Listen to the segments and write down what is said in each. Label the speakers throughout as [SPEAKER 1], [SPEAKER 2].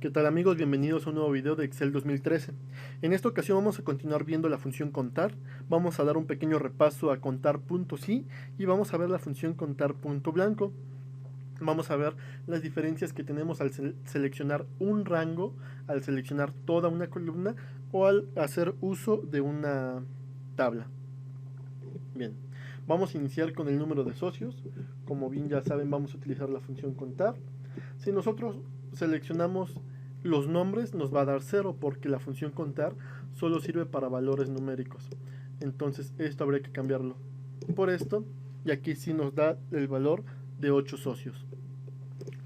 [SPEAKER 1] ¿Qué tal amigos? Bienvenidos a un nuevo video de Excel 2013. En esta ocasión vamos a continuar viendo la función contar, vamos a dar un pequeño repaso a contar punto sí y vamos a ver la función contar punto blanco. Vamos a ver las diferencias que tenemos al seleccionar un rango, al seleccionar toda una columna o al hacer uso de una tabla. Bien, vamos a iniciar con el número de socios. Como bien ya saben, vamos a utilizar la función contar. Si nosotros seleccionamos los nombres, nos va a dar 0 porque la función contar solo sirve para valores numéricos. Entonces esto habría que cambiarlo por esto, y aquí sí nos da el valor de 8 socios.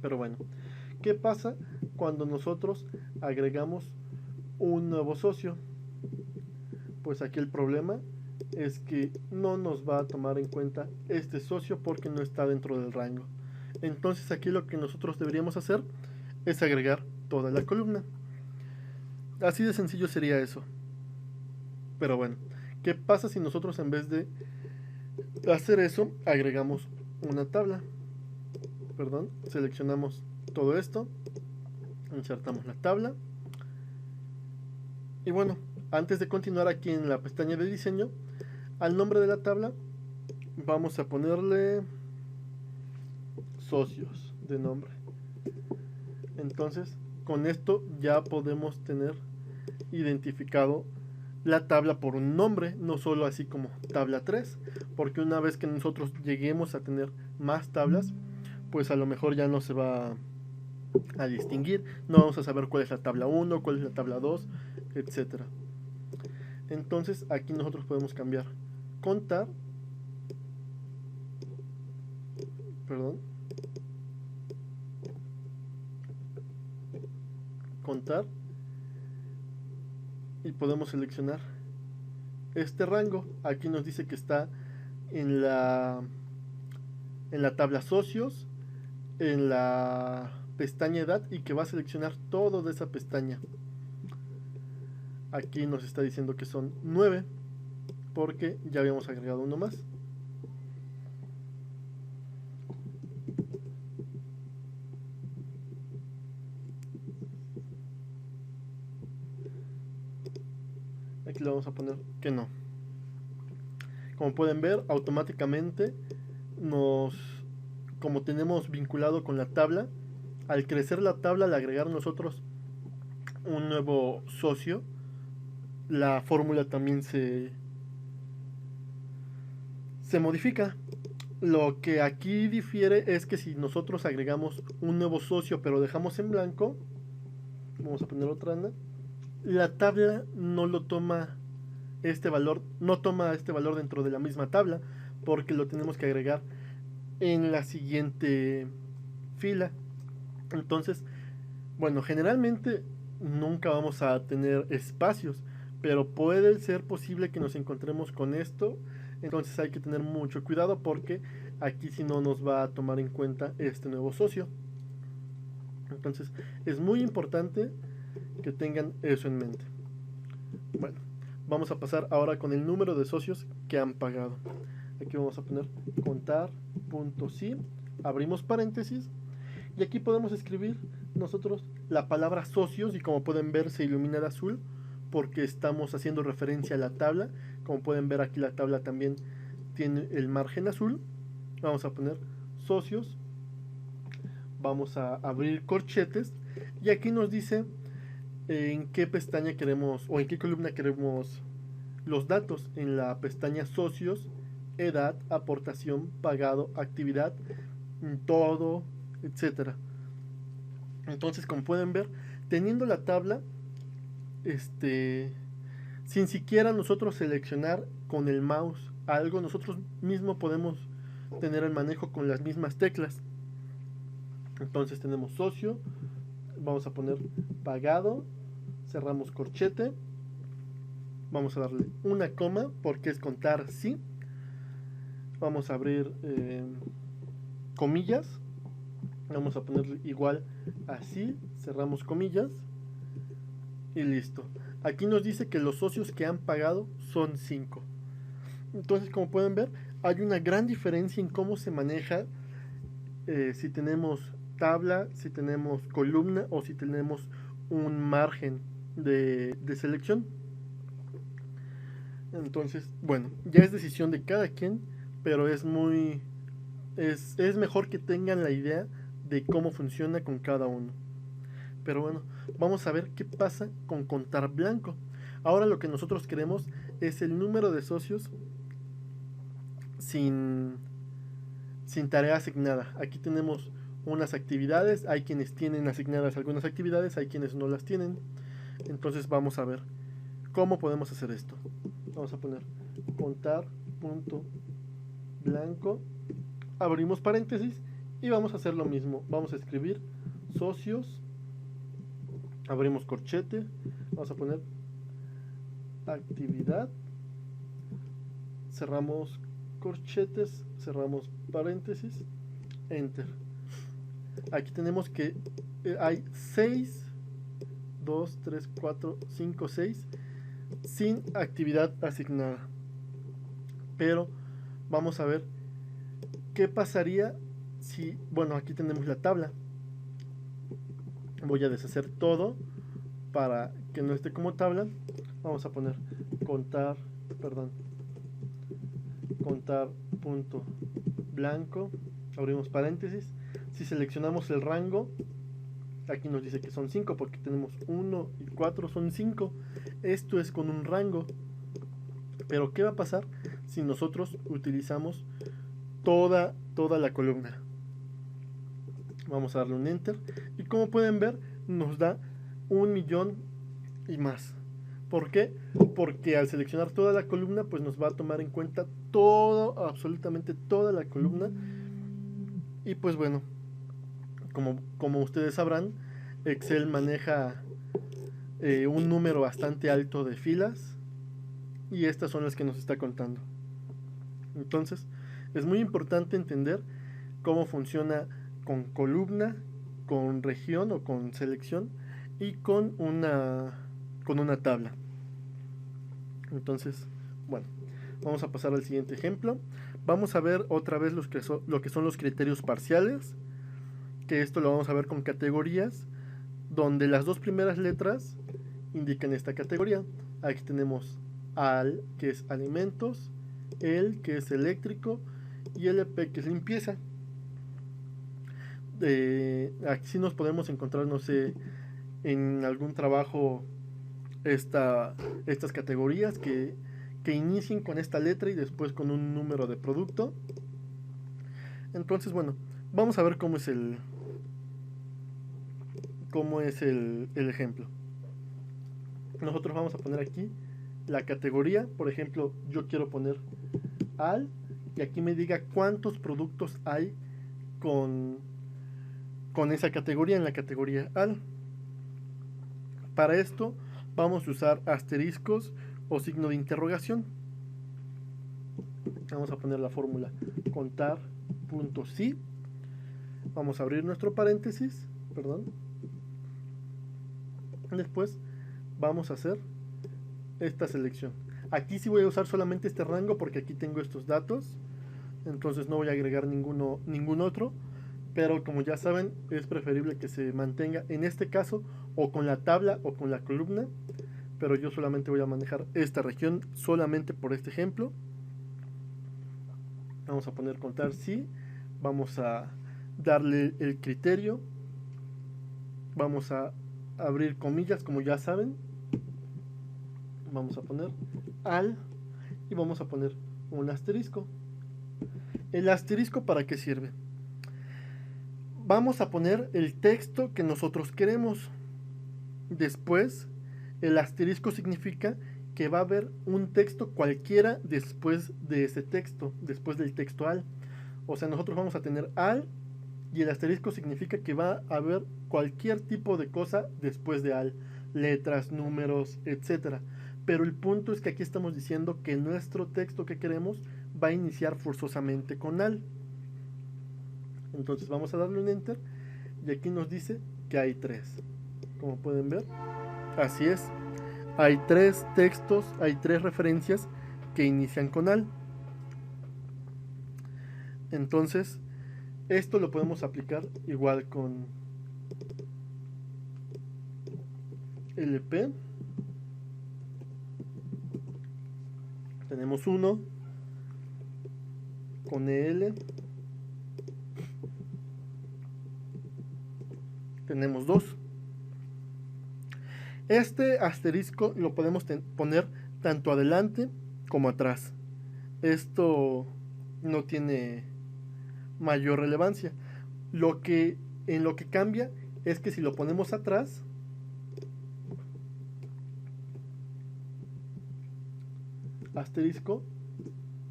[SPEAKER 1] Pero bueno, ¿qué pasa cuando nosotros agregamos un nuevo socio? Pues aquí el problema es que no nos va a tomar en cuenta este socio porque no está dentro del rango. Entonces aquí lo que nosotros deberíamos hacer es agregar toda la columna. Así de sencillo sería eso. Pero bueno, ¿qué pasa si nosotros en vez de hacer eso agregamos una tabla? Perdón, seleccionamos todo esto, insertamos la tabla y bueno, antes de continuar aquí en la pestaña de diseño, al nombre de la tabla vamos a ponerle socios de nombre. Entonces con esto ya podemos tener identificado la tabla por un nombre, no solo así como tabla 3, porque una vez que nosotros lleguemos a tener más tablas, pues a lo mejor ya no se va a distinguir, no vamos a saber cuál es la tabla 1, cuál es la tabla 2, etcétera. Entonces aquí nosotros podemos cambiar contar, perdón, contar, y podemos seleccionar este rango. Aquí nos dice que está en la tabla socios, en la pestaña edad, y que va a seleccionar todo de esa pestaña. Aquí nos está diciendo que son 9 porque ya habíamos agregado uno más. Aquí le vamos a poner que no. Como pueden ver, automáticamente como tenemos vinculado con la tabla, al crecer la tabla, al agregar nosotros un nuevo socio, la fórmula también se modifica. Lo que aquí difiere es que si nosotros agregamos un nuevo socio pero dejamos en blanco, vamos a poner otra anda, la tabla no lo toma este valor, no toma este valor dentro de la misma tabla porque lo tenemos que agregar en la siguiente fila. Entonces, bueno, generalmente nunca vamos a tener espacios, pero puede ser posible que nos encontremos con esto. Entonces hay que tener mucho cuidado porque aquí si no nos va a tomar en cuenta este nuevo socio. Entonces es muy importante que tengan eso en mente. Bueno, vamos a pasar ahora con el número de socios que han pagado. Aquí vamos a poner contar punto sí, abrimos paréntesis y aquí podemos escribir nosotros la palabra socios, y como pueden ver se ilumina de azul porque estamos haciendo referencia a la tabla. Como pueden ver aquí la tabla también tiene el margen azul. Vamos a poner socios, vamos a abrir corchetes y aquí nos dice en qué pestaña queremos o en qué columna queremos los datos. En la pestaña socios, edad, aportación, pagado, actividad, todo, etcétera. Entonces, como pueden ver, teniendo la tabla, sin siquiera nosotros seleccionar con el mouse algo, nosotros mismos podemos tener el manejo con las mismas teclas. Entonces tenemos socio, vamos a poner pagado, cerramos corchete, vamos a darle una coma porque es contar sí, vamos a abrir comillas, vamos a ponerle igual así, cerramos comillas y listo. Aquí nos dice que los socios que han pagado son 5. Entonces, como pueden ver, hay una gran diferencia en cómo se maneja si tenemos tabla, si tenemos columna o si tenemos un margen de selección. Entonces, bueno, ya es decisión de cada quien, pero es mejor que tengan la idea de cómo funciona con cada uno. Pero bueno, vamos a ver qué pasa con contar blanco. Ahora lo que nosotros queremos es el número de socios sin tarea asignada. Aquí tenemos unas actividades, hay quienes tienen asignadas algunas actividades, hay quienes no las tienen. Entonces vamos a ver cómo podemos hacer esto. Vamos a poner contar punto blanco, abrimos paréntesis y vamos a hacer lo mismo. Vamos a escribir socios, abrimos corchete, vamos a poner actividad, cerramos corchetes, cerramos paréntesis, enter. Aquí tenemos que hay 6, 2, 3, 4, 5, 6 sin actividad asignada. Pero vamos a ver qué pasaría si, bueno, aquí tenemos la tabla. Voy a deshacer todo para que no esté como tabla. Vamos a poner contar punto blanco, abrimos paréntesis. Si seleccionamos el rango, aquí nos dice que son 5 porque tenemos 1 y 4, son 5. Esto es con un rango. Pero ¿qué va a pasar si nosotros utilizamos toda la columna? Vamos a darle un enter y como pueden ver nos da 1,000,000 y más. ¿Por qué? Porque al seleccionar toda la columna pues nos va a tomar en cuenta todo, absolutamente toda la columna. Y pues bueno, como ustedes sabrán, Excel maneja un número bastante alto de filas y estas son las que nos está contando. Entonces es muy importante entender cómo funciona con columna, con región o con selección y con una tabla. Entonces, bueno, vamos a pasar al siguiente ejemplo. Vamos a ver otra vez lo que son los criterios parciales, que esto lo vamos a ver con categorías, donde las dos primeras letras indican esta categoría. Aquí tenemos AL, que es alimentos, EL, que es eléctrico, y LP, que es limpieza. Aquí sí nos podemos encontrar, no sé, en algún trabajo estas categorías que inicien con esta letra y después con un número de producto. Entonces, bueno, vamos a ver cómo es el ejemplo. Nosotros vamos a poner aquí la categoría. Por ejemplo, yo quiero poner AL y aquí me diga cuántos productos hay con esa categoría en la categoría AL. Para esto vamos a usar asteriscos o signo de interrogación. Vamos a poner la fórmula contar.si. Vamos a abrir nuestro paréntesis, después vamos a hacer esta selección. Aquí sí voy a usar solamente este rango porque aquí tengo estos datos, entonces no voy a agregar ningún otro, pero como ya saben es preferible que se mantenga en este caso o con la tabla o con la columna, pero yo solamente voy a manejar esta región solamente por este ejemplo. Vamos a poner contar si, vamos a darle el criterio, vamos a abrir comillas como ya saben, vamos a poner AL y vamos a poner un asterisco. ¿El asterisco para qué sirve? Vamos a poner el texto que nosotros queremos. Después, el asterisco significa que va a haber un texto cualquiera después de ese texto, después del texto AL. O sea, nosotros vamos a tener AL y el asterisco significa que va a haber cualquier tipo de cosa después de AL, letras, números, etcétera. Pero el punto es que aquí estamos diciendo que nuestro texto que queremos va a iniciar forzosamente con AL. Entonces vamos a darle un enter y aquí nos dice que hay 3. Como pueden ver, así es. Hay 3 textos, hay 3 referencias que inician con AL. Entonces, Esto lo podemos aplicar igual con LP. Tenemos 1 con EL. Tenemos 2. Este asterisco lo podemos poner tanto adelante como atrás. Esto no tiene mayor relevancia. En lo que cambia es que si lo ponemos atrás, asterisco,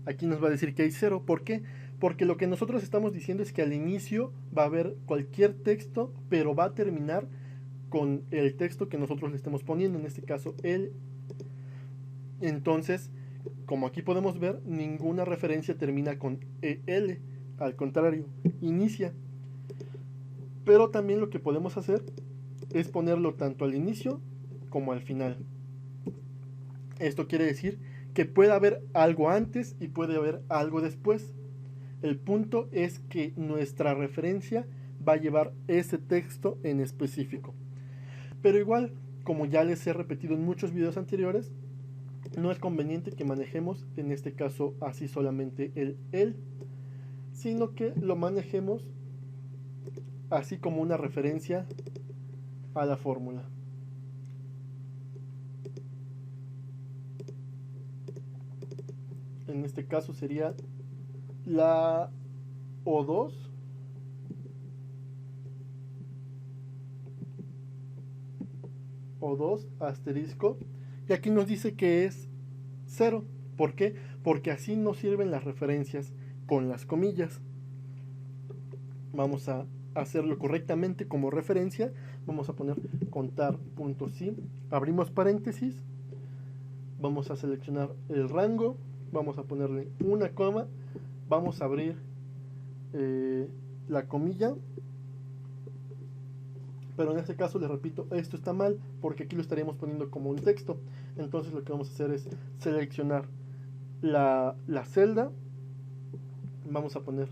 [SPEAKER 1] aquí nos va a decir que hay 0. ¿Por qué? Porque lo que nosotros estamos diciendo es que al inicio va a haber cualquier texto, pero va a terminar con el texto que nosotros le estemos poniendo, en este caso el. Entonces, como aquí podemos ver, ninguna referencia termina con EL, al contrario, inicia. Pero también lo que podemos hacer es ponerlo tanto al inicio como al final. Esto quiere decir que puede haber algo antes y puede haber algo después. El punto es que nuestra referencia va a llevar ese texto en específico. Pero igual, como ya les he repetido en muchos videos anteriores, no es conveniente que manejemos en este caso así solamente el, sino que lo manejemos así como una referencia a la fórmula. En este caso sería la O2 asterisco, y aquí nos dice que es 0. ¿Por qué? Porque así nos sirven las referencias con las comillas. Vamos a hacerlo correctamente como referencia. Vamos a poner contar.si, abrimos paréntesis, vamos a seleccionar el rango, vamos a ponerle una coma, vamos a abrir la comilla, pero en este caso les repito, esto está mal porque aquí lo estaríamos poniendo como un texto. Entonces lo que vamos a hacer es seleccionar la celda, vamos a poner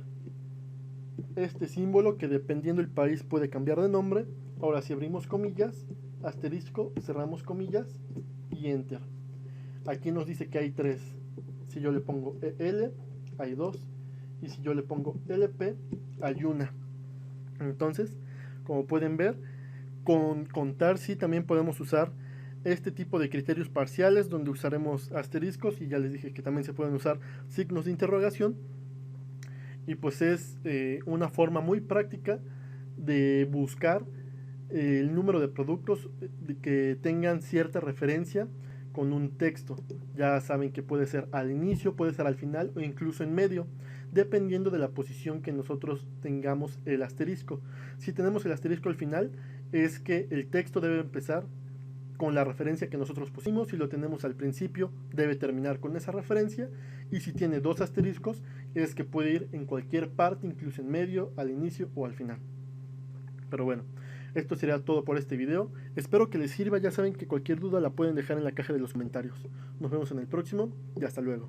[SPEAKER 1] este símbolo que dependiendo del país puede cambiar de nombre. Ahora si abrimos comillas, asterisco, cerramos comillas y enter. Aquí nos dice que hay 3. Si yo le pongo EL, hay 2, y si yo le pongo LP, hay 1. Entonces, como pueden ver, con contar sí también podemos usar este tipo de criterios parciales donde usaremos asteriscos, y ya les dije que también se pueden usar signos de interrogación. Y pues es una forma muy práctica de buscar el número de productos que tengan cierta referencia con un texto. Ya saben que puede ser al inicio, puede ser al final o incluso en medio, dependiendo de la posición que nosotros tengamos el asterisco. Si tenemos el asterisco al final, es que el texto debe empezar con la referencia que nosotros pusimos. Si lo tenemos al principio, debe terminar con esa referencia, y si tiene 2 asteriscos, es que puede ir en cualquier parte, incluso en medio, al inicio o al final. Pero bueno, esto sería todo por este video. Espero que les sirva. Ya saben que cualquier duda la pueden dejar en la caja de los comentarios. Nos vemos en el próximo y hasta luego.